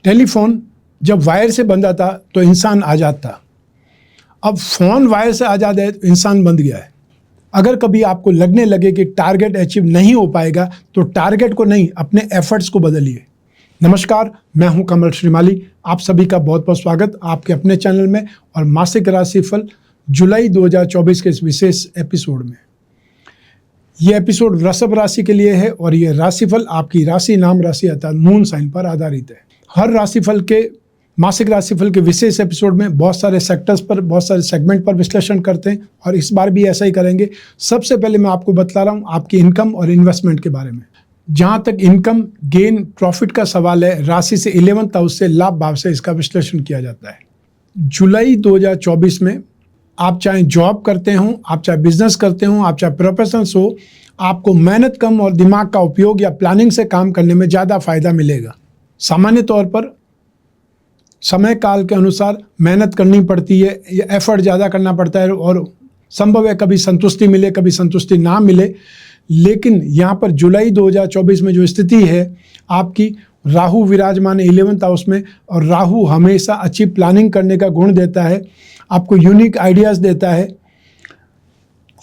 Telephone जब wire से बंधा था तो इंसान आज़ाद था। अब फ़ोन वायर से आज़ाद है तो इंसान बंध गया है। अगर कभी आपको लगने लगे कि टारगेट अचीव नहीं हो पाएगा तो टारगेट को नहीं, अपने एफर्ट्स को बदलिए। नमस्कार, मैं हूं कमल श्रीमाली। आप सभी का बहुत बहुत स्वागत आपके अपने चैनल में और मासिक राशिफल जुलाई 2024 के इस विशेष एपिसोड में। ये एपिसोड वृषभ राशि के लिए है और ये राशिफल आपकी राशि, नाम, राशि अर्थात मून साइन पर आधारित है। हर राशिफल के मासिक राशिफल के विशेष एपिसोड में बहुत सारे सेक्टर्स पर, बहुत सारे सेगमेंट पर विश्लेषण करते हैं और इस बार भी ऐसा ही करेंगे। सबसे पहले मैं आपको बतला रहा हूँ आपकी इनकम और इन्वेस्टमेंट के बारे में। जहाँ तक इनकम, गेन, प्रॉफिट का सवाल है, राशि से 11th हाउस से, लाभ भाव से इसका विश्लेषण किया जाता है। जुलाई 2024 में आप चाहे जॉब करते हो, आप चाहे बिजनेस करते हो, आप चाहे प्रोफेशनल्स हो, आपको मेहनत कम और दिमाग का उपयोग या प्लानिंग से काम करने में ज़्यादा फायदा मिलेगा। सामान्य तौर पर समय काल के अनुसार मेहनत करनी पड़ती है या एफर्ट ज़्यादा करना पड़ता है और संभव है कभी संतुष्टि मिले, कभी संतुष्टि ना मिले। लेकिन यहाँ पर जुलाई 2024 में जो स्थिति है आपकी, राहु विराजमान है 11th हाउस में और राहु हमेशा अच्छी प्लानिंग करने का गुण देता है, आपको यूनिक आइडियाज़ देता है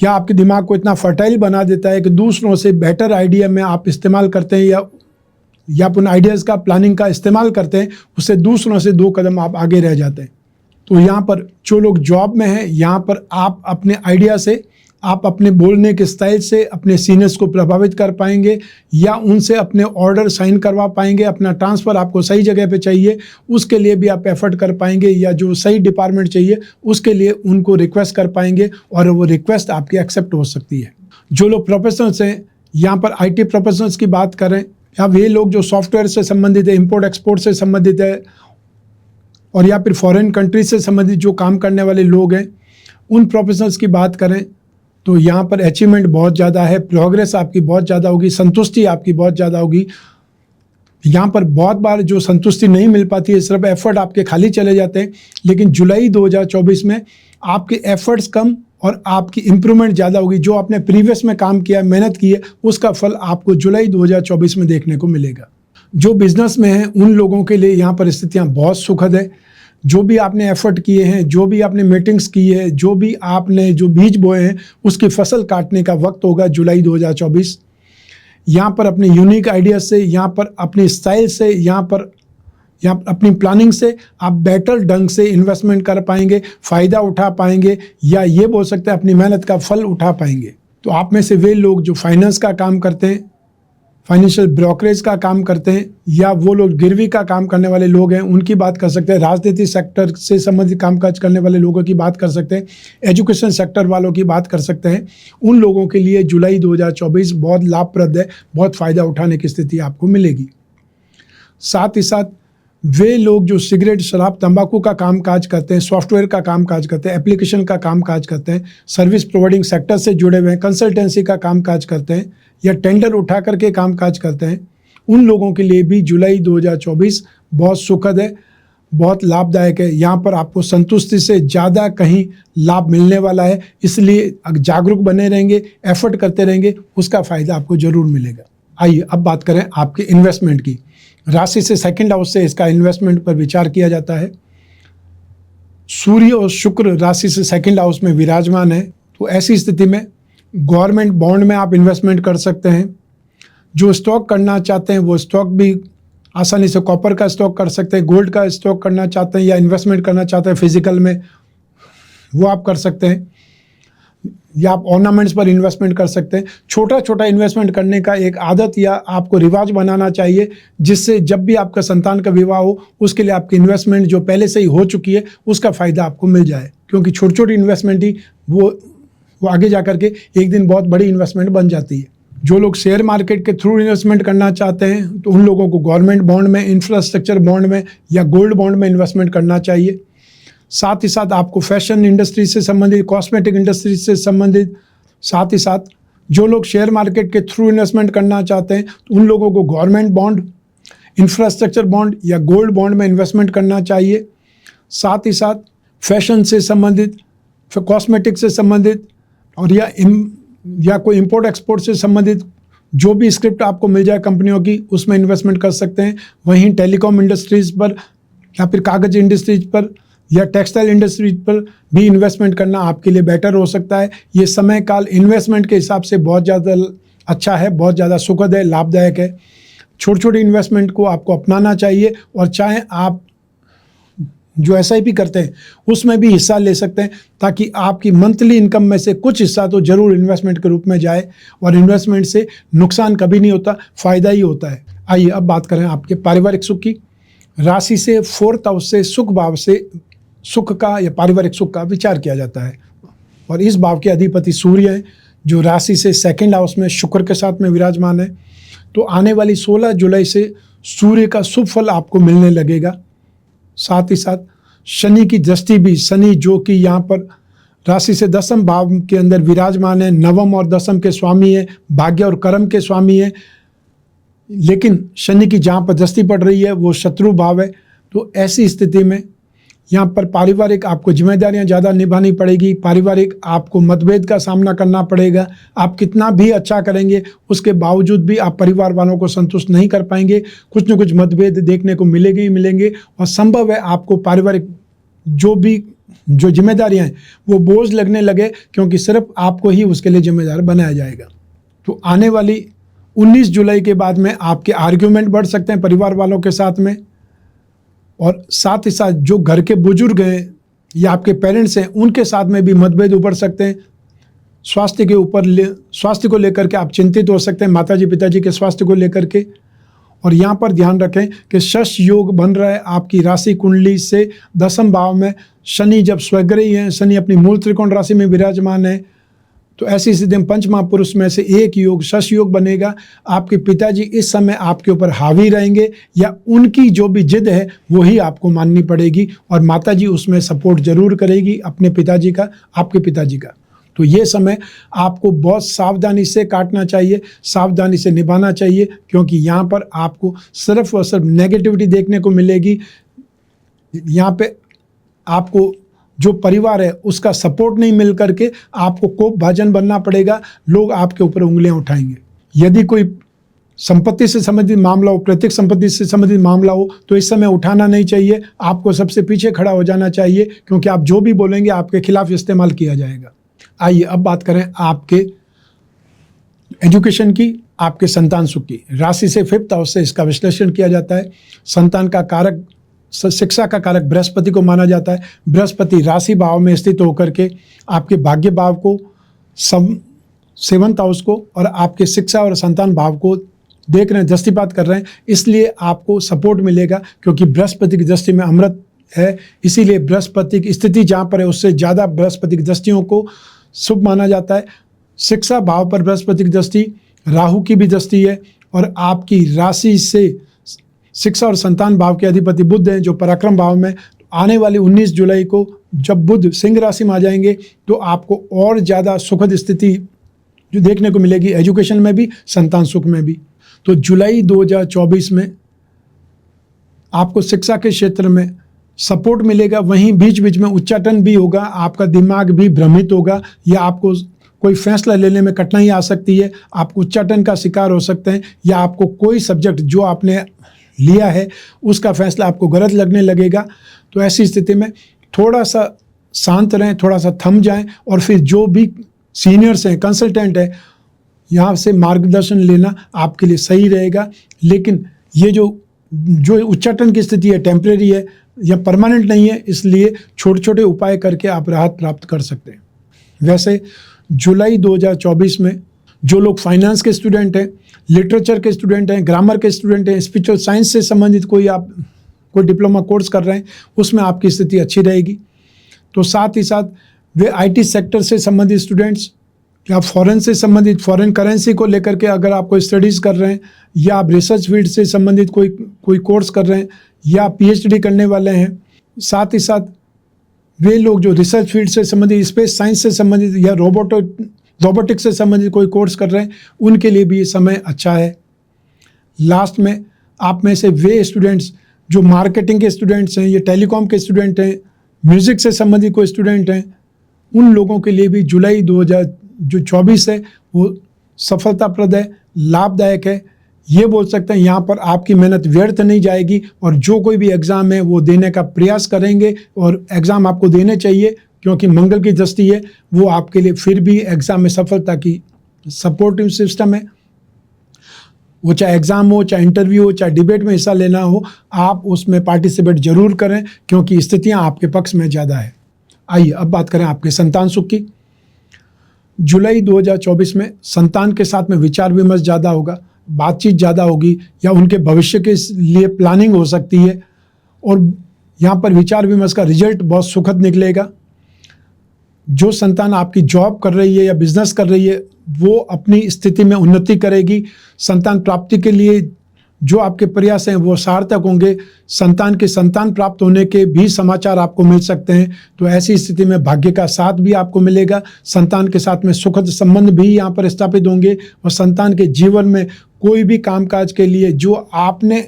या आपके दिमाग को इतना फर्टाइल बना देता है कि दूसरों से बेटर आइडिया में आप इस्तेमाल करते हैं या उन आइडियाज़ का, प्लानिंग का इस्तेमाल करते हैं, उससे दूसरों से 2 कदम आप आगे रह जाते हैं। तो यहाँ पर जो लोग जॉब में हैं, यहाँ पर आप अपने आइडिया से, आप अपने बोलने के स्टाइल से अपने सीनियर्स को प्रभावित कर पाएंगे या उनसे अपने ऑर्डर साइन करवा पाएंगे। अपना ट्रांसफ़र आपको सही जगह पे चाहिए, उसके लिए भी आप एफर्ट कर पाएंगे या जो सही डिपार्टमेंट चाहिए उसके लिए उनको रिक्वेस्ट कर पाएंगे और वो रिक्वेस्ट आपकी एक्सेप्ट हो सकती है। जो लोग प्रोफेशनल्स हैं, यहाँ पर IT प्रोफेशनल्स की बात करें या वे लोग जो सॉफ्टवेयर से संबंधित है, इंपोर्ट एक्सपोर्ट से संबंधित है और या फिर फॉरेन कंट्री से संबंधित जो काम करने वाले लोग हैं, उन प्रोफेशनल्स की बात करें तो यहाँ पर अचीवमेंट बहुत ज़्यादा है, प्रोग्रेस आपकी बहुत ज़्यादा होगी, संतुष्टि आपकी बहुत ज़्यादा होगी। यहाँ पर बहुत बार जो संतुष्टि नहीं मिल पाती है, सिर्फ एफर्ट आपके खाली चले जाते हैं। लेकिन जुलाई 2024 में आपके एफर्ट्स कम और आपकी इम्प्रूवमेंट ज़्यादा होगी। जो आपने प्रीवियस में काम किया, मेहनत की है, उसका फल आपको जुलाई 2024 में देखने को मिलेगा। जो बिजनेस में हैं उन लोगों के लिए यहाँ परिस्थितियाँ बहुत सुखद है। जो भी आपने एफर्ट किए हैं, जो भी आपने मीटिंग्स की है, जो भी आपने जो बीज बोए हैं, उसकी फसल काटने का वक्त होगा जुलाई 2024। यहाँ पर अपने यूनिक आइडिया से, यहाँ पर अपनी स्टाइल से, यहाँ अपनी प्लानिंग से आप बेटर ढंग से इन्वेस्टमेंट कर पाएंगे, फ़ायदा उठा पाएंगे या ये बोल सकते हैं अपनी मेहनत का फल उठा पाएंगे। तो आप में से वे लोग जो फाइनेंस का काम करते हैं, फाइनेंशियल ब्रोकरेज का काम करते हैं या वो लोग गिरवी का काम करने वाले लोग हैं, उनकी बात कर सकते हैं। राजनीति सेक्टर से संबंधित कामकाज करने वाले लोगों की बात कर सकते हैं। एजुकेशन सेक्टर वालों की बात कर सकते हैं। उन लोगों के लिए जुलाई 2024 बहुत लाभप्रद है, बहुत फ़ायदा उठाने की स्थिति आपको मिलेगी। साथ ही साथ वे लोग जो सिगरेट, शराब, तंबाकू का कामकाज करते हैं, सॉफ्टवेयर का कामकाज करते हैं, एप्लीकेशन का कामकाज करते हैं, सर्विस प्रोवाइडिंग सेक्टर से जुड़े हुए हैं, कंसल्टेंसी का कामकाज करते हैं या टेंडर उठा करके कामकाज करते हैं, उन लोगों के लिए भी जुलाई 2024 बहुत सुखद है, बहुत लाभदायक है। यहाँ पर आपको संतुष्टि से ज़्यादा कहीं लाभ मिलने वाला है, इसलिए जागरूक बने रहेंगे, एफर्ट करते रहेंगे, उसका फ़ायदा आपको ज़रूर मिलेगा। आइए अब बात करें आपके इन्वेस्टमेंट की। राशि से 2nd हाउस से इसका इन्वेस्टमेंट पर विचार किया जाता है। सूर्य और शुक्र राशि से 2nd हाउस में विराजमान है, तो ऐसी स्थिति में गवर्नमेंट बॉन्ड में आप इन्वेस्टमेंट कर सकते हैं। जो स्टॉक करना चाहते हैं वो स्टॉक भी आसानी से, कॉपर का स्टॉक कर सकते हैं, गोल्ड का स्टॉक करना चाहते हैं या इन्वेस्टमेंट करना चाहते हैं फिजिकल में, वो आप कर सकते हैं या आप ऑर्नामेंट्स पर इन्वेस्टमेंट कर सकते हैं। छोटा छोटा इन्वेस्टमेंट करने का एक आदत या आपको रिवाज बनाना चाहिए, जिससे जब भी आपका संतान का विवाह हो उसके लिए आपकी इन्वेस्टमेंट जो पहले से ही हो चुकी है उसका फ़ायदा आपको मिल जाए, क्योंकि छोटी छोटी इन्वेस्टमेंट ही वो आगे जा करके एक दिन बहुत बड़ी इन्वेस्टमेंट बन जाती है। जो लोग शेयर मार्केट के थ्रू इन्वेस्टमेंट करना चाहते हैं तो उन लोगों को गवर्नमेंट बॉन्ड में, इंफ्रास्ट्रक्चर बॉन्ड में या गोल्ड बॉन्ड में इन्वेस्टमेंट करना चाहिए। साथ ही साथ आपको फैशन इंडस्ट्री से संबंधित, कॉस्मेटिक इंडस्ट्री से संबंधित, साथ ही साथ जो लोग शेयर मार्केट के थ्रू इन्वेस्टमेंट करना चाहते हैं तो उन लोगों को गवर्नमेंट बॉन्ड, इंफ्रास्ट्रक्चर बॉन्ड या गोल्ड बॉन्ड में इन्वेस्टमेंट करना चाहिए। साथ ही साथ फैशन से संबंधित, कॉस्मेटिक से संबंधित और या कोई इंपोर्ट एक्सपोर्ट से संबंधित जो भी स्क्रिप्ट आपको मिल जाए कंपनियों की उसमें इन्वेस्टमेंट कर सकते हैं। वहीं टेलीकॉम इंडस्ट्रीज़ पर या फिर कागज इंडस्ट्रीज पर या टेक्सटाइल इंडस्ट्रीज पर भी इन्वेस्टमेंट करना आपके लिए बेटर हो सकता है। ये समय काल इन्वेस्टमेंट के हिसाब से बहुत ज़्यादा अच्छा है, बहुत ज़्यादा सुखद है, लाभदायक है। छोटी छोटी इन्वेस्टमेंट को आपको अपनाना चाहिए और चाहे आप जो SIP करते हैं उसमें भी हिस्सा ले सकते हैं, ताकि आपकी मंथली इनकम में से कुछ हिस्सा तो जरूर इन्वेस्टमेंट के रूप में जाए। और इन्वेस्टमेंट से नुकसान कभी नहीं होता, फ़ायदा ही होता है। आइए अब बात करें आपके पारिवारिक सुख की। राशि से 4th हाउस से सुख भाव से सुख का या पारिवारिक सुख का विचार किया जाता है, और इस भाव के अधिपति सूर्य है जो राशि से 2nd हाउस में शुक्र के साथ में विराजमान है। तो आने वाली 16 जुलाई से सूर्य का शुभ फल आपको मिलने लगेगा। साथ ही साथ शनि की दृष्टि भी, शनि जो कि यहाँ पर राशि से 10th भाव के अंदर विराजमान है, 9th और 10th के स्वामी है, भाग्य और कर्म के स्वामी है, लेकिन शनि की जहाँ पर दृष्टि पड़ रही है वो शत्रु भाव है। तो ऐसी स्थिति में यहाँ पर पारिवारिक आपको जिम्मेदारियाँ ज़्यादा निभानी पड़ेगी, पारिवारिक आपको मतभेद का सामना करना पड़ेगा। आप कितना भी अच्छा करेंगे उसके बावजूद भी आप परिवार वालों को संतुष्ट नहीं कर पाएंगे, कुछ न कुछ मतभेद देखने को मिलेंगे ही मिलेंगे। और संभव है आपको पारिवारिक जो जिम्मेदारियाँ हैं वो बोझ लगने लगे, क्योंकि सिर्फ आपको ही उसके लिए जिम्मेदार बनाया जाएगा। तो आने वाली 19 जुलाई के बाद में आपके आर्ग्यूमेंट बढ़ सकते हैं परिवार वालों के साथ में, और साथ ही साथ जो घर के बुजुर्ग हैं या आपके पेरेंट्स हैं उनके साथ में भी मतभेद उभर सकते हैं। स्वास्थ्य को लेकर के आप चिंतित हो सकते हैं, माताजी पिताजी के स्वास्थ्य को लेकर के। और यहाँ पर ध्यान रखें कि शश योग बन रहा है आपकी राशि कुंडली से 10th भाव में। शनि जब स्वग्रही हैं, शनि अपनी मूल त्रिकोण राशि में विराजमान है, तो ऐसी स्थिति में पंच महापुरुष में से एक योग शश योग बनेगा। आपके पिताजी इस समय आपके ऊपर हावी रहेंगे, या उनकी जो भी जिद है वही आपको माननी पड़ेगी, और माताजी उसमें सपोर्ट जरूर करेगी अपने पिताजी का, आपके पिताजी का। तो ये समय आपको बहुत सावधानी से काटना चाहिए, सावधानी से निभाना चाहिए, क्योंकि यहाँ पर आपको सिर्फ और सिर्फ नेगेटिविटी देखने को मिलेगी। यहाँ पे आपको जो परिवार है उसका सपोर्ट नहीं मिल करके आपको कोप भाजन बनना पड़ेगा, लोग आपके ऊपर उंगलियां उठाएंगे। यदि कोई संपत्ति से संबंधित मामला हो, प्रत्येक संपत्ति से संबंधित मामला हो, तो इस समय उठाना नहीं चाहिए, आपको सबसे पीछे खड़ा हो जाना चाहिए, क्योंकि आप जो भी बोलेंगे आपके खिलाफ इस्तेमाल किया जाएगा। आइए अब बात करें आपके एजुकेशन की, आपके संतान सुख की। राशि से 5th हाउस से इसका विश्लेषण किया जाता है। संतान का कारक, शिक्षा का कारक बृहस्पति को माना जाता है। बृहस्पति राशि भाव में स्थित होकर के आपके भाग्य भाव को, 7th हाउस को और आपके शिक्षा और संतान भाव को देख रहे हैं, दृष्टिपात कर रहे हैं, इसलिए आपको सपोर्ट मिलेगा, क्योंकि बृहस्पति की दृष्टि में अमृत है। इसीलिए बृहस्पति की स्थिति जहाँ पर है उससे ज़्यादा बृहस्पति की दृष्टियों को शुभ माना जाता है। शिक्षा भाव पर बृहस्पति की दृष्टि, राहु की भी दृष्टि है, और आपकी राशि से शिक्षा और संतान भाव के अधिपति बुध हैं जो पराक्रम भाव में। आने वाली 19 जुलाई को जब बुध सिंह राशि में आ जाएंगे तो आपको और ज़्यादा सुखद स्थिति जो देखने को मिलेगी, एजुकेशन में भी, संतान सुख में भी। तो जुलाई 2024 में आपको शिक्षा के क्षेत्र में सपोर्ट मिलेगा, वहीं बीच बीच में उच्चाटन भी होगा, आपका दिमाग भी भ्रमित होगा, या आपको कोई फैसला लेने में कठिनाई आ सकती है, आप उच्चाटन का शिकार हो सकते हैं, या आपको कोई सब्जेक्ट जो आपने लिया है उसका फैसला आपको गलत लगने लगेगा। तो ऐसी स्थिति में थोड़ा सा शांत रहें, थोड़ा सा थम जाएं, और फिर जो भी सीनियर्स हैं, कंसल्टेंट है, यहाँ से मार्गदर्शन लेना आपके लिए सही रहेगा। लेकिन ये जो उच्चाटन की स्थिति है टेम्परेरी है या परमानेंट नहीं है, इसलिए छोटे छोटे उपाय करके आप राहत प्राप्त कर सकते हैं। वैसे जुलाई 2024 में जो लोग फाइनेंस के स्टूडेंट हैं, लिटरेचर के स्टूडेंट हैं, ग्रामर के स्टूडेंट हैं, स्पिरिचुअल साइंस से संबंधित कोई डिप्लोमा कोर्स कर रहे हैं, उसमें आपकी स्थिति अच्छी रहेगी। तो साथ ही साथ वे IT सेक्टर से संबंधित स्टूडेंट्स, या फॉरेन से संबंधित, फॉरेन करेंसी को लेकर के अगर आप कोई स्टडीज़ कर रहे हैं, या आप रिसर्च फील्ड से संबंधित कोई कोर्स कर रहे हैं, या PhD करने वाले हैं, साथ ही साथ वे लोग जो रिसर्च फील्ड से संबंधित, स्पेस साइंस से संबंधित या रोबोटिक्स से संबंधित कोई कोर्स कर रहे हैं, उनके लिए भी ये समय अच्छा है। लास्ट में आप में से वे स्टूडेंट्स जो मार्केटिंग के स्टूडेंट्स हैं, ये टेलीकॉम के स्टूडेंट हैं, म्यूज़िक से संबंधित कोई स्टूडेंट हैं, उन लोगों के लिए भी जुलाई 2024 है वो सफलताप्रद है, लाभदायक है। ये बोल सकते हैं यहाँ पर आपकी मेहनत व्यर्थ नहीं जाएगी और जो कोई भी एग्ज़ाम है वो देने का प्रयास करेंगे और एग्ज़ाम आपको देने चाहिए, क्योंकि मंगल की दृष्टि है, वो आपके लिए फिर भी एग्ज़ाम में सफलता की सपोर्टिव सिस्टम है। वो चाहे एग्ज़ाम हो, चाहे इंटरव्यू हो, चाहे डिबेट में हिस्सा लेना हो, आप उसमें पार्टिसिपेट जरूर करें, क्योंकि स्थितियाँ आपके पक्ष में ज़्यादा है। आइए अब बात करें आपके संतान सुख की। जुलाई 2024 में संतान के साथ में विचार विमर्श ज़्यादा होगा, बातचीत ज़्यादा होगी या उनके भविष्य के लिए प्लानिंग हो सकती है और यहाँ पर विचार विमर्श का रिजल्ट बहुत सुखद निकलेगा। जो संतान आपकी जॉब कर रही है या बिजनेस कर रही है वो अपनी स्थिति में उन्नति करेगी। संतान प्राप्ति के लिए जो आपके प्रयास हैं वो सार्थक होंगे। संतान के संतान प्राप्त होने के भी समाचार आपको मिल सकते हैं, तो ऐसी स्थिति में भाग्य का साथ भी आपको मिलेगा। संतान के साथ में सुखद संबंध भी यहाँ पर स्थापित होंगे और संतान के जीवन में कोई भी कामकाज के लिए जो आपने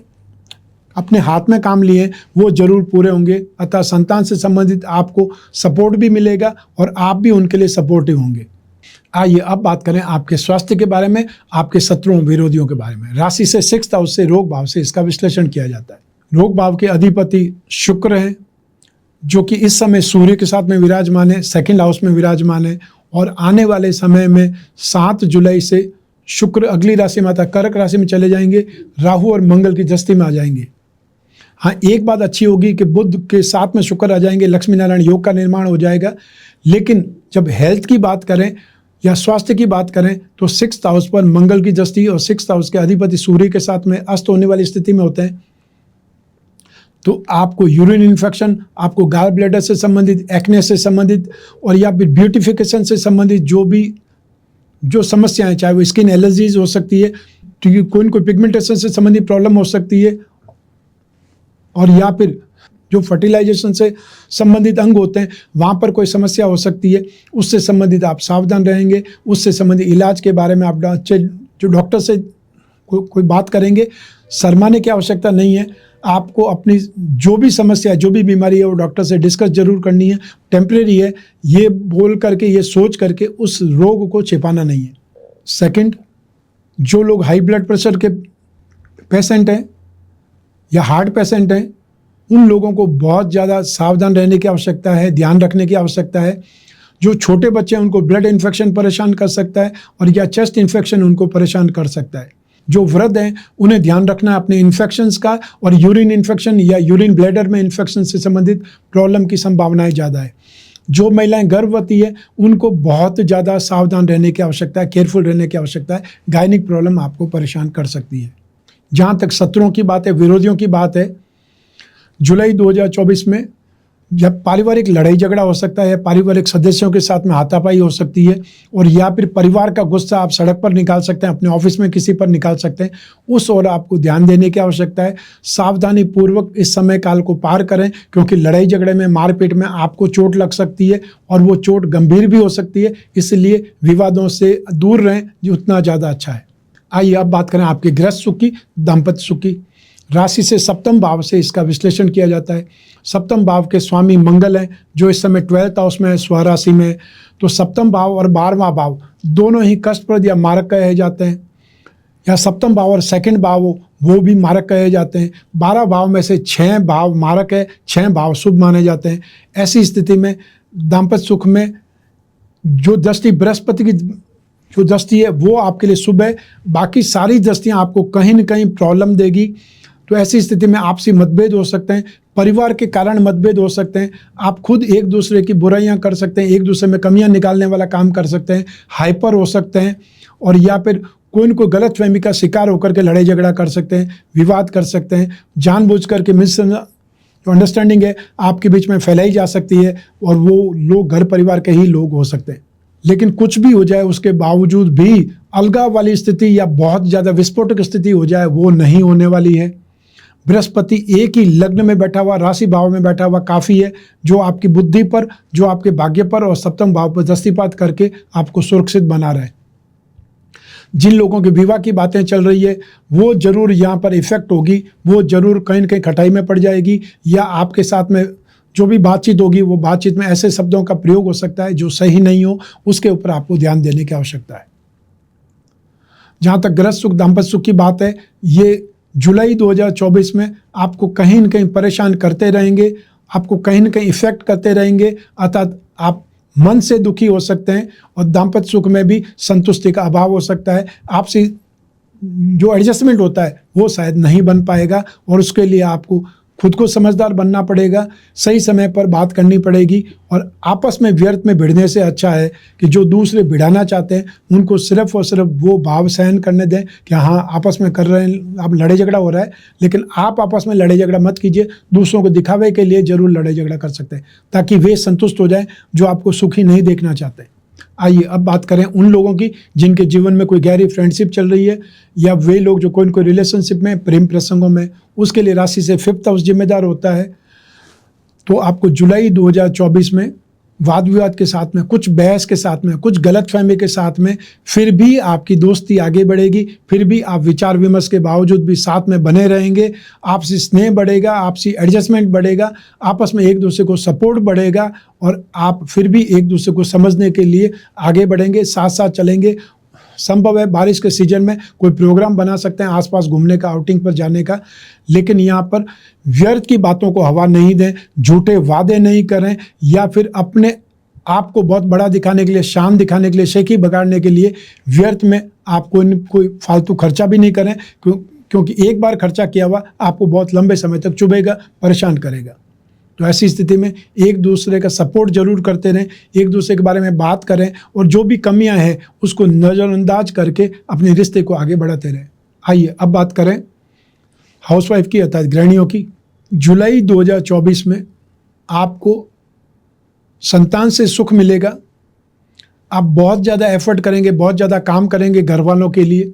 अपने हाथ में काम लिए वो जरूर पूरे होंगे। अतः संतान से संबंधित आपको सपोर्ट भी मिलेगा और आप भी उनके लिए सपोर्टिव होंगे। आइए अब बात करें आपके स्वास्थ्य के बारे में, आपके शत्रुओं विरोधियों के बारे में। राशि से 6th हाउस से रोग भाव से इसका विश्लेषण किया जाता है। रोग भाव के अधिपति शुक्र हैं, जो कि इस समय सूर्य के साथ में विराजमान है, 2nd हाउस में विराजमान है और आने वाले समय में 7 जुलाई से शुक्र अगली राशि माता कर्क राशि में चले जाएंगे, राहु और मंगल की दृष्टि में आ जाएंगे। हाँ, एक बात अच्छी होगी कि बुध के साथ में शुक्र आ जाएंगे, लक्ष्मी नारायण योग का निर्माण हो जाएगा। लेकिन जब हेल्थ की बात करें या स्वास्थ्य की बात करें तो 6th हाउस पर मंगल की दृष्टि और 6th हाउस के अधिपति सूर्य के साथ में अस्त होने वाली स्थिति में होते हैं। तो आपको यूरिन इन्फेक्शन, आपको गाल ब्लैडर से संबंधित, एक्ने से संबंधित और या फिर ब्यूटिफिकेशन से संबंधित जो समस्याएं, चाहे वो स्किन एलर्जीज हो सकती है, तो कोई पिगमेंटेशन से संबंधित प्रॉब्लम हो सकती है और या फिर जो फर्टिलाइजेशन से संबंधित अंग होते हैं वहाँ पर कोई समस्या हो सकती है, उससे संबंधित आप सावधान रहेंगे। उससे संबंधित इलाज के बारे में आप जो डॉक्टर से कोई बात करेंगे, शर्माने की आवश्यकता नहीं है। आपको अपनी जो भी समस्या, जो भी बीमारी है वो डॉक्टर से डिस्कस जरूर करनी है। टेम्परेरी है ये बोल करके, ये सोच करके उस रोग को छिपाना नहीं है। सेकंड, जो लोग हाई ब्लड प्रेशर के पेशेंट हैं या हार्ट पेशेंट हैं, उन लोगों को बहुत ज़्यादा सावधान रहने की आवश्यकता है, ध्यान रखने की आवश्यकता है। जो छोटे बच्चे हैं उनको ब्लड इन्फेक्शन परेशान कर सकता है और या चेस्ट इन्फेक्शन उनको परेशान कर सकता है। जो वृद्ध हैं उन्हें ध्यान रखना है अपने इन्फेक्शंस का, और यूरिन इन्फेक्शन या यूरिन ब्लैडर में इन्फेक्शन से संबंधित प्रॉब्लम की संभावनाएं ज़्यादा है। जो महिलाएं गर्भवती है उनको बहुत ज़्यादा सावधान रहने की आवश्यकता है, केयरफुल रहने की आवश्यकता है। गायनिक प्रॉब्लम आपको परेशान कर सकती है। जहाँ तक शत्रुओं की बात है, विरोधियों की बात है, जुलाई 2024 में जब पारिवारिक लड़ाई झगड़ा हो सकता है, पारिवारिक सदस्यों के साथ में हाथापाई हो सकती है और या फिर परिवार का गुस्सा आप सड़क पर निकाल सकते हैं, अपने ऑफिस में किसी पर निकाल सकते हैं। उस ओर आपको ध्यान देने की आवश्यकता है। सावधानी पूर्वक इस समय काल को पार करें, क्योंकि लड़ाई झगड़े में, मारपीट में आपको चोट लग सकती है और वो चोट गंभीर भी हो सकती है। इसलिए विवादों से दूर रहें, जो उतना ज़्यादा अच्छा है। आइए अब बात करें आपके गृहस्थ सुख की, दाम्पत्य सुख की। राशि से 7वें भाव से इसका विश्लेषण किया जाता है। 7वें भाव के स्वामी मंगल हैं, जो इस समय 12th हाउस में है, स्वराशि में। तो 7वें भाव और 12वां भाव दोनों ही कष्टप्रद या मारक कहे जाते हैं, या 7वें भाव और 2nd भाव वो भी मारक कहे जाते हैं। 12 भाव में से 6 भाव मारक है, 6 भाव शुभ माने जाते हैं। ऐसी स्थिति में दाम्पत्य सुख में जो दृष्टि बृहस्पति की जो दृष्टि है वो आपके लिए शुभ है, बाकी सारी दृष्टियाँ आपको कहीं न कहीं प्रॉब्लम देगी। तो ऐसी स्थिति में आपसी मतभेद हो सकते हैं, परिवार के कारण मतभेद हो सकते हैं, आप खुद एक दूसरे की बुराइयां कर सकते हैं, एक दूसरे में कमियां निकालने वाला काम कर सकते हैं, हाइपर हो सकते हैं और या फिर कोई न कोई गलतफहमी का शिकार होकर के लड़ाई झगड़ा कर सकते हैं, विवाद कर सकते हैं। जानबूझ करके जो अंडरस्टैंडिंग है आपके बीच में फैलाई जा सकती है और वो लोग घर परिवार के ही लोग हो सकते हैं। लेकिन कुछ भी हो जाए उसके बावजूद भी अलगाव वाली स्थिति या बहुत ज़्यादा विस्फोटक स्थिति हो जाए, वो नहीं होने वाली है। बृहस्पति एक ही लग्न में बैठा हुआ, राशि भाव में बैठा हुआ काफ़ी है, जो आपकी बुद्धि पर, जो आपके भाग्य पर और 7वें भाव पर दृष्टिपात करके आपको सुरक्षित बना रहे। जिन लोगों के विवाह की बातें चल रही है वो जरूर यहाँ पर इफेक्ट होगी, वो जरूर कहीं न कहीं खटाई में पड़ जाएगी, या आपके साथ में जो भी बातचीत होगी वो बातचीत में ऐसे शब्दों का प्रयोग हो सकता है जो सही नहीं हो, उसके ऊपर आपको ध्यान देने की आवश्यकता है। जहाँ तक गृहस्थ सुख दाम्पत्य सुख की बात है, ये जुलाई 2024 में आपको कहीं न कहीं परेशान करते रहेंगे, आपको कहीं न कहीं इफेक्ट करते रहेंगे, अर्थात आप मन से दुखी हो सकते हैं और दाम्पत्य सुख में भी संतुष्टि का अभाव हो सकता है। आपसे जो एडजस्टमेंट होता है वो शायद नहीं बन पाएगा और उसके लिए आपको खुद को समझदार बनना पड़ेगा, सही समय पर बात करनी पड़ेगी और आपस में व्यर्थ में भिड़ने से अच्छा है कि जो दूसरे भिड़ाना चाहते हैं उनको सिर्फ और सिर्फ वो भाव सहन करने दें कि हाँ आपस में कर रहे हैं, आप लड़ाई झगड़ा हो रहा है, लेकिन आप आपस में लड़ाई झगड़ा मत कीजिए। दूसरों को दिखावे के लिए जरूर लड़ाई झगड़ा कर सकते हैं ताकि वे संतुष्ट हो जाएं जो आपको सुखी नहीं देखना चाहते। आइए अब बात करें उन लोगों की जिनके जीवन में कोई गहरी फ्रेंडशिप चल रही है या वे लोग जो कोई न कोई रिलेशनशिप में, प्रेम प्रसंगों में, उसके लिए राशि से 5th हाउस जिम्मेदार होता है। तो आपको जुलाई 2024 में वाद विवाद के साथ में, कुछ बहस के साथ में, कुछ गलतफहमी के साथ में, फिर भी आपकी दोस्ती आगे बढ़ेगी, फिर भी आप विचार विमर्श के बावजूद भी साथ में बने रहेंगे, आपसी स्नेह बढ़ेगा, आपसी एडजस्टमेंट बढ़ेगा, आपस में एक दूसरे को सपोर्ट बढ़ेगा और आप फिर भी एक दूसरे को समझने के लिए आगे बढ़ेंगे, साथ साथ चलेंगे। संभव है बारिश के सीजन में कोई प्रोग्राम बना सकते हैं आसपास घूमने का, आउटिंग पर जाने का, लेकिन यहाँ पर व्यर्थ की बातों को हवा नहीं दें, झूठे वादे नहीं करें या फिर अपने आप को बहुत बड़ा दिखाने के लिए, शान दिखाने के लिए, शेखी बगाड़ने के लिए व्यर्थ में आप कोई फालतू खर्चा भी नहीं करें, क्योंकि एक बार खर्चा किया हुआ आपको बहुत लंबे समय तक चुभेगा, परेशान करेगा। तो ऐसी स्थिति में एक दूसरे का सपोर्ट जरूर करते रहें, एक दूसरे के बारे में बात करें और जो भी कमियां हैं उसको नज़रअंदाज करके अपने रिश्ते को आगे बढ़ाते रहें। आइए अब बात करें हाउसवाइफ की अर्थात गृहिणियों की। जुलाई 2024 में आपको संतान से सुख मिलेगा। आप बहुत ज़्यादा एफर्ट करेंगे, बहुत ज़्यादा काम करेंगे घर वालों के लिए,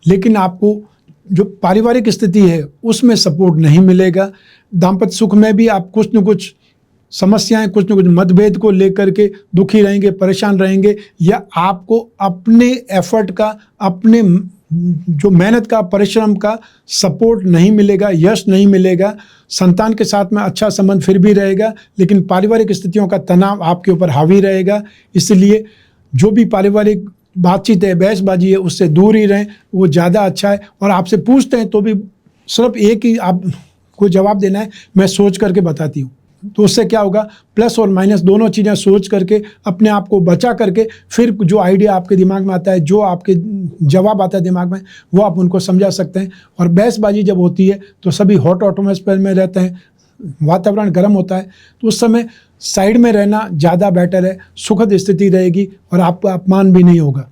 लेकिन आपको जो पारिवारिक स्थिति है उसमें सपोर्ट नहीं मिलेगा। दाम्पत्य सुख में भी आप कुछ न कुछ समस्याएं, कुछ न कुछ मतभेद को लेकर के दुखी रहेंगे, परेशान रहेंगे, या आपको अपने एफर्ट का, अपने जो मेहनत का, परिश्रम का सपोर्ट नहीं मिलेगा, यश नहीं मिलेगा। संतान के साथ में अच्छा संबंध फिर भी रहेगा, लेकिन पारिवारिक स्थितियों का तनाव आपके ऊपर हावी रहेगा। इसलिए जो भी पारिवारिक बातचीत है, बहसबाजी है, उससे दूर ही रहें, वो ज़्यादा अच्छा है। और आपसे पूछते हैं तो भी सिर्फ एक ही आपको जवाब देना है, मैं सोच करके बताती हूँ। तो उससे क्या होगा, प्लस और माइनस दोनों चीज़ें सोच करके अपने आप को बचा करके फिर जो आइडिया आपके दिमाग में आता है, जो आपके जवाब आता है दिमाग में, वो आप उनको समझा सकते हैं। और बहसबाजी जब होती है तो सभी हॉट एटमॉस्फेयर में रहते हैं, वातावरण गर्म होता है, तो उस समय साइड में रहना ज़्यादा बेटर है, सुखद स्थिति रहेगी और आपका अपमान भी नहीं होगा।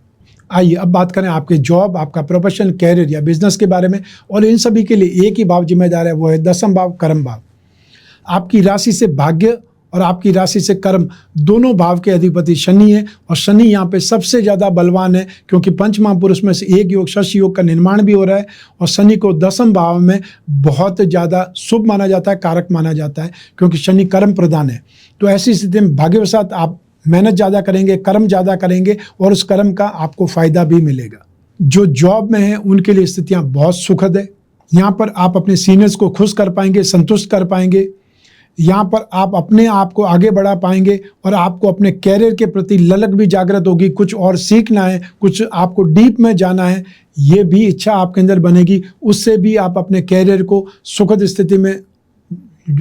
आइए अब बात करें आपके जॉब, आपका प्रोफेशन, कैरियर या बिजनेस के बारे में। और इन सभी के लिए एक ही भाव जिम्मेदार है, वो है 10th भाव, कर्म भाव। आपकी राशि से भाग्य और आपकी राशि से कर्म, दोनों भाव के अधिपति शनि है और शनि यहाँ पे सबसे ज़्यादा बलवान है, क्योंकि पंचमहापुरुष में से एक योग, शश योग का निर्माण भी हो रहा है और शनि को 10th भाव में बहुत ज़्यादा शुभ माना जाता है, कारक माना जाता है, क्योंकि शनि कर्म प्रधान है। तो ऐसी स्थिति में भाग्यवशात आप मेहनत ज़्यादा करेंगे, कर्म ज़्यादा करेंगे और उस कर्म का आपको फ़ायदा भी मिलेगा। जो जॉब में है उनके लिए स्थितियाँ बहुत सुखद है। यहाँ पर आप अपने सीनियर्स को खुश कर पाएंगे, संतुष्ट कर पाएंगे। यहाँ पर आप अपने आप को आगे बढ़ा पाएंगे और आपको अपने कैरियर के प्रति ललक भी जागृत होगी। कुछ और सीखना है, कुछ आपको डीप में जाना है, ये भी इच्छा आपके अंदर बनेगी। उससे भी आप अपने कैरियर को सुखद स्थिति में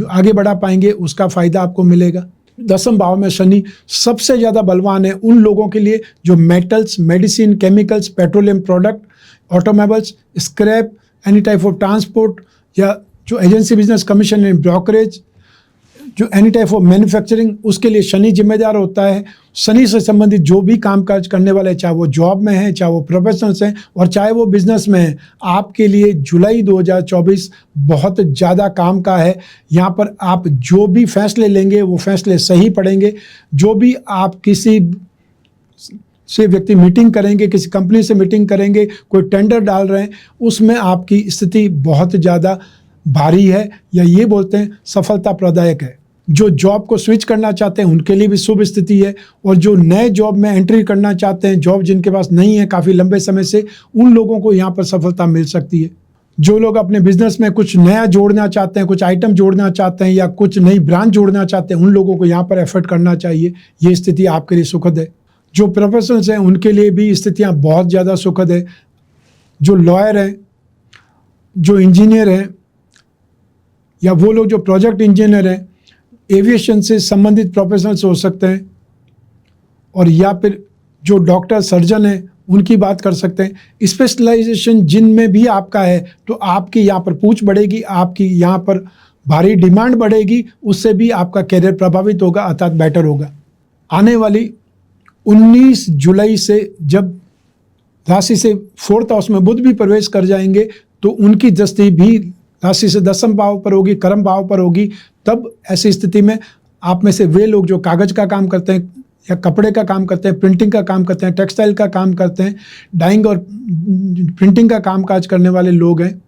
आगे बढ़ा पाएंगे, उसका फ़ायदा आपको मिलेगा। 10th भाव में शनि सबसे ज़्यादा बलवान है उन लोगों के लिए जो metals, medicine, chemicals, petroleum product, automobiles, scrap, any type of transport या जो agency business, commission and brokerage, जो एनी टाइप ऑफ मैन्युफैक्चरिंग, उसके लिए शनि जिम्मेदार होता है। शनि से संबंधित जो भी काम काज करने वाले, चाहे वो जॉब में है, चाहे वो प्रोफेशनल्स हैं और चाहे वो बिजनेस में है, आपके लिए जुलाई 2024 बहुत ज़्यादा काम का है। यहाँ पर आप जो भी फैसले लेंगे वो फैसले सही पड़ेंगे। जो भी आप किसी से व्यक्ति मीटिंग करेंगे, किसी कंपनी से मीटिंग करेंगे, कोई टेंडर डाल रहे हैं, उसमें आपकी स्थिति बहुत ज़्यादा भारी है, या ये बोलते हैं सफलता प्रदायक है। जो जॉब को स्विच करना चाहते हैं उनके लिए भी शुभ स्थिति है, और जो नए जॉब में एंट्री करना चाहते हैं, जॉब जिनके पास नहीं है काफ़ी लंबे समय से, उन लोगों को यहाँ पर सफलता मिल सकती है। जो लोग अपने बिजनेस में कुछ नया जोड़ना चाहते हैं, कुछ आइटम जोड़ना चाहते हैं या कुछ नई ब्रांच जोड़ना चाहते हैं, उन लोगों को यहाँ पर एफर्ट करना चाहिए। ये स्थिति आपके लिए सुखद है। जो प्रोफेशनल्स हैं उनके लिए भी स्थितियाँ बहुत ज़्यादा सुखद है। जो लॉयर हैं, जो इंजीनियर हैं, या वो लोग जो प्रोजेक्ट इंजीनियर हैं, एविएशन से संबंधित प्रोफेशनल्स हो सकते हैं, और या फिर जो डॉक्टर सर्जन हैं उनकी बात कर सकते हैं। स्पेशलाइजेशन जिनमें भी आपका है तो आपकी यहाँ पर पूछ बढ़ेगी, आपकी यहाँ पर भारी डिमांड बढ़ेगी, उससे भी आपका करियर प्रभावित होगा, अर्थात बेटर होगा। आने वाली 19 जुलाई से जब राशि से 4th हाउस में बुध भी प्रवेश कर जाएंगे तो उनकी दृष्टि भी राशि से 10वें भाव पर होगी, कर्म भाव पर होगी। तब ऐसी स्थिति में आप में से वे लोग जो कागज का काम करते हैं या कपड़े का काम करते हैं, प्रिंटिंग का काम करते हैं, टेक्सटाइल का काम करते हैं, डाइंग और प्रिंटिंग का कामकाज करने वाले लोग हैं,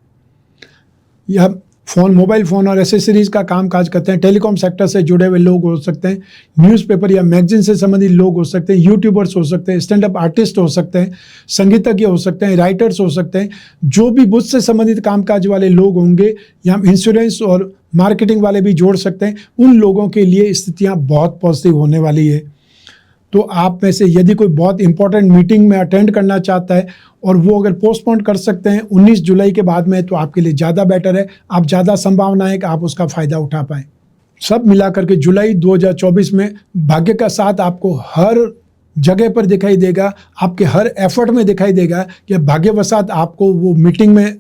या मोबाइल फ़ोन और एसेसरीज़ का काम काज करते हैं, टेलीकॉम सेक्टर से जुड़े हुए लोग हो सकते हैं, न्यूज़पेपर या मैगजीन से संबंधित लोग हो सकते हैं, यूट्यूबर्स हो सकते हैं, स्टैंड अप आर्टिस्ट हो सकते हैं, संगीतज्ञ हो सकते हैं, राइटर्स हो सकते हैं, जो भी बुध से संबंधित कामकाज वाले लोग होंगे, या हम इंश्योरेंस और मार्केटिंग वाले भी जोड़ सकते हैं। उन लोगों के लिए स्थितियाँ बहुत पॉजिटिव होने वाली है। तो आप में से यदि कोई बहुत इंपॉर्टेंट मीटिंग में अटेंड करना चाहता है और वो अगर पोस्टपोन कर सकते हैं 19 जुलाई के बाद में, तो आपके लिए ज़्यादा बेटर है। आप ज़्यादा संभावना है कि आप उसका फ़ायदा उठा पाएँ। सब मिलाकर के जुलाई 2024 में भाग्य का साथ आपको हर जगह पर दिखाई देगा, आपके हर एफर्ट में दिखाई देगा कि भाग्यवशात आपको वो मीटिंग में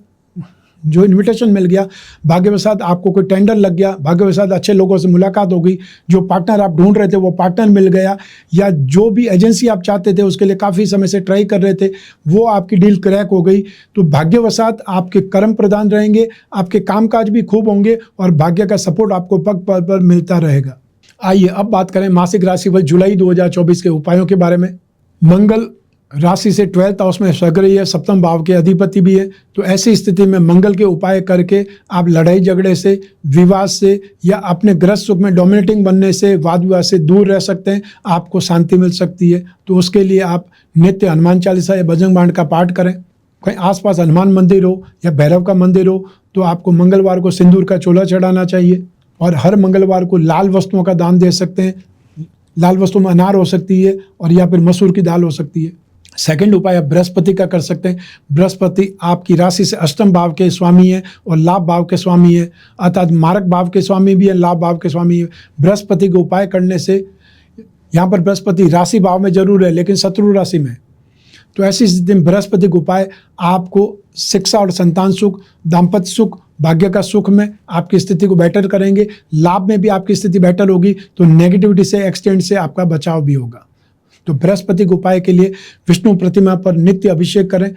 जो इनविटेशन मिल गया, भाग्यवशात आपको कोई टेंडर लग गया, भाग्यवशात अच्छे लोगों से मुलाकात हो गई, जो पार्टनर आप ढूंढ रहे थे वो पार्टनर मिल गया, या जो भी एजेंसी आप चाहते थे उसके लिए काफ़ी समय से ट्राई कर रहे थे वो आपकी डील क्रैक हो गई। तो भाग्यवशात आपके कर्म प्रदान रहेंगे, आपके कामकाज भी खूब होंगे और भाग्य का सपोर्ट आपको पग पग पर मिलता रहेगा। आइए अब बात करें मासिक राशिफल जुलाई 2024 के उपायों के बारे में। मंगल राशि से 12th हाउस में सक्रिय है, 7वें भाव के अधिपति भी है। तो ऐसी स्थिति में मंगल के उपाय करके आप लड़ाई झगड़े से, विवाद से, या अपने गृहस्थ सुख में डोमिनेटिंग बनने से, वाद विवाद से दूर रह सकते हैं, आपको शांति मिल सकती है। तो उसके लिए आप नित्य हनुमान चालीसा या बजरंग बाण का पाठ करें। कहीं आसपास हनुमान मंदिर हो या भैरव का मंदिर हो तो आपको मंगलवार को सिंदूर का चोला चढ़ाना चाहिए, और हर मंगलवार को लाल वस्तुओं का दान दे सकते हैं। लाल वस्तुओं में अनार हो सकती है और या फिर मसूर की दाल हो सकती है। सेकंड उपाय आप बृहस्पति का कर सकते हैं। बृहस्पति आपकी राशि से 8वें भाव के स्वामी है और लाभ भाव के स्वामी है, अर्थात मारक भाव के स्वामी भी है, लाभ भाव के स्वामी है। बृहस्पति के उपाय करने से, यहाँ पर बृहस्पति राशि भाव में जरूर है लेकिन शत्रु राशि में, तो ऐसी स्थिति में बृहस्पति के उपाय आपको शिक्षा और संतान सुख, दाम्पत्य सुख, भाग्य का सुख में आपकी स्थिति को बेटर करेंगे। लाभ में भी आपकी स्थिति बेटर होगी, तो नेगेटिविटी से, एक्सटेंड से आपका बचाव भी होगा। तो बृहस्पति के उपाय के लिए विष्णु प्रतिमा पर नित्य अभिषेक करें।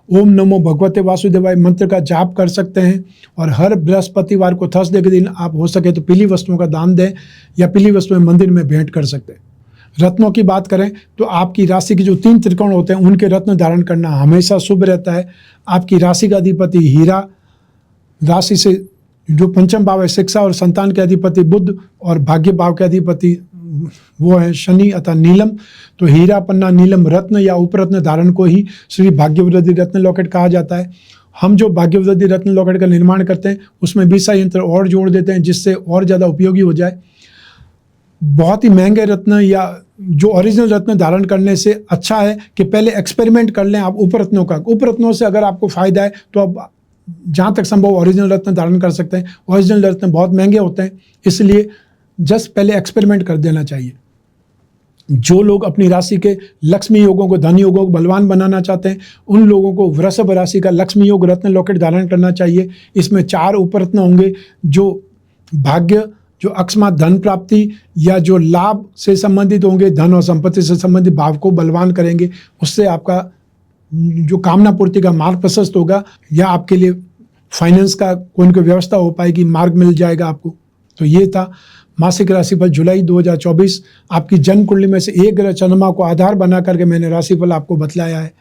ओम नमो भगवते वासुदेवाय मंत्र का जाप कर सकते हैं, और हर बृहस्पतिवार को थर्सडे के दिन आप हो सके तो पीली वस्तुओं का दान दें या पीली वस्तुएं मंदिर में भेंट कर सकते हैं। रत्नों की बात करें तो आपकी राशि के जो 3 त्रिकोण होते हैं उनके रत्न धारण करना हमेशा शुभ रहता है। आपकी राशि का अधिपति हीरा, राशि से जो 5वां भाव है शिक्षा और संतान के अधिपति बुध, और भाग्य भाव के अधिपति वो है शनि अथवा नीलम। तो हीरा, पन्ना, नीलम रत्न या उपरत्न धारण को ही श्री भाग्यवृद्धि रत्न लॉकेट कहा जाता है। हम जो भाग्यवृद्धि रत्न लॉकेट का निर्माण करते हैं उसमें 20 यंत्र और जोड़ देते हैं जिससे और ज़्यादा उपयोगी हो जाए। बहुत ही महंगे रत्न या जो ओरिजिनल रत्न धारण करने से अच्छा है कि पहले एक्सपेरिमेंट कर लें आप उपरत्नों का। उपरत्नों से अगर आपको फ़ायदा है तो आप जहाँ तक संभव ओरिजिनल रत्न धारण कर सकते हैं। ओरिजिनल रत्न बहुत महंगे होते हैं, इसलिए जस्ट पहले एक्सपेरिमेंट कर देना चाहिए। जो लोग अपनी राशि के लक्ष्मी योगों को, धन योगों को बलवान बनाना चाहते हैं उन लोगों को वृषभ राशि का लक्ष्मी योग रत्न लॉकेट धारण करना चाहिए। इसमें 4 उपरत्न होंगे जो भाग्य, जो अकस्मात धन प्राप्ति या जो लाभ से संबंधित होंगे, धन और संपत्ति से संबंधित भाव को बलवान करेंगे। उससे आपका जो कामना पूर्ति का मार्ग प्रशस्त होगा, या आपके लिए फाइनेंस का कोई न कोई व्यवस्था हो पाएगी, मार्ग मिल जाएगा आपको। तो ये था मासिक राशिफल जुलाई 2024। आपकी जन्म कुंडली में से एक ग्रह चंद्रमा को आधार बना करके मैंने राशिफल आपको बतलाया है।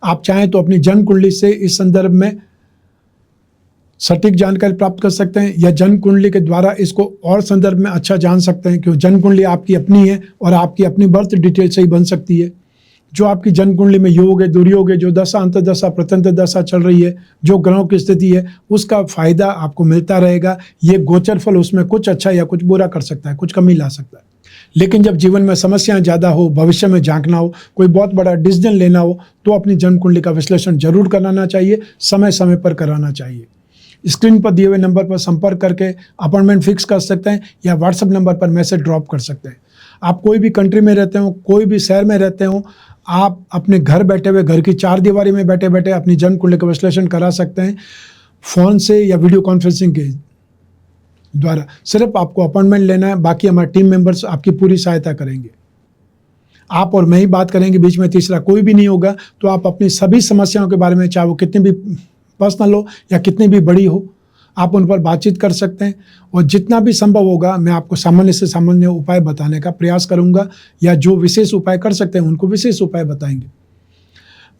आप चाहें तो अपनी जन्म कुंडली से इस संदर्भ में सटीक जानकारी प्राप्त कर सकते हैं, या जन्म कुंडली के द्वारा इसको और संदर्भ में अच्छा जान सकते हैं, क्योंकि जन्म कुंडली आपकी अपनी है और आपकी अपनी बर्थ डिटेल से ही बन सकती है। जो आपकी जन्म कुंडली में योग है, दुर्योग है, जो दशा, अंतर्दशा, प्रत्यंतर दशा चल रही है, जो ग्रहों की स्थिति है, उसका फायदा आपको मिलता रहेगा। ये गोचर फल उसमें कुछ अच्छा या कुछ बुरा कर सकता है, कुछ कमी ला सकता है। लेकिन जब जीवन में समस्याएं ज़्यादा हो, भविष्य में झांकना हो, कोई बहुत बड़ा डिसीजन लेना हो, तो अपनी जन्म कुंडली का विश्लेषण जरूर कराना चाहिए, समय समय पर कराना चाहिए। स्क्रीन पर दिए हुए नंबर पर संपर्क करके अपॉइंटमेंट फिक्स कर सकते हैं या व्हाट्सएप नंबर पर मैसेज ड्रॉप कर सकते हैं। आप कोई भी कंट्री में रहते हो, कोई भी शहर में रहते हो, आप अपने घर बैठे हुए, घर की चार दीवारी में बैठे बैठे अपनी जन्म कुंडली का विश्लेषण करा सकते हैं फ़ोन से या वीडियो कॉन्फ्रेंसिंग के द्वारा। सिर्फ आपको अपॉइंटमेंट लेना है, बाकी हमारे टीम मेंबर्स आपकी पूरी सहायता करेंगे। आप और मैं ही बात करेंगे, बीच में तीसरा कोई भी नहीं होगा। तो आप अपनी सभी समस्याओं के बारे में, चाहे वो कितनी भी पर्सनल हो या कितनी भी बड़ी हो, आप उन पर बातचीत कर सकते हैं। और जितना भी संभव होगा मैं आपको सामान्य से सामान्य उपाय बताने का प्रयास करूंगा, या जो विशेष उपाय कर सकते हैं उनको विशेष उपाय बताएंगे।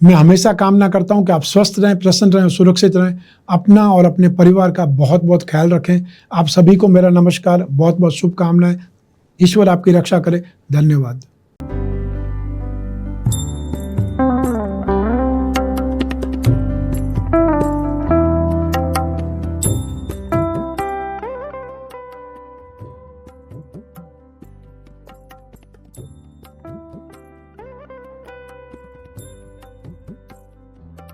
मैं हमेशा कामना करता हूं कि आप स्वस्थ रहें, प्रसन्न रहें, सुरक्षित रहें। अपना और अपने परिवार का बहुत बहुत ख्याल रखें। आप सभी को मेरा नमस्कार, बहुत बहुत शुभकामनाएं। ईश्वर आपकी रक्षा करे। धन्यवाद।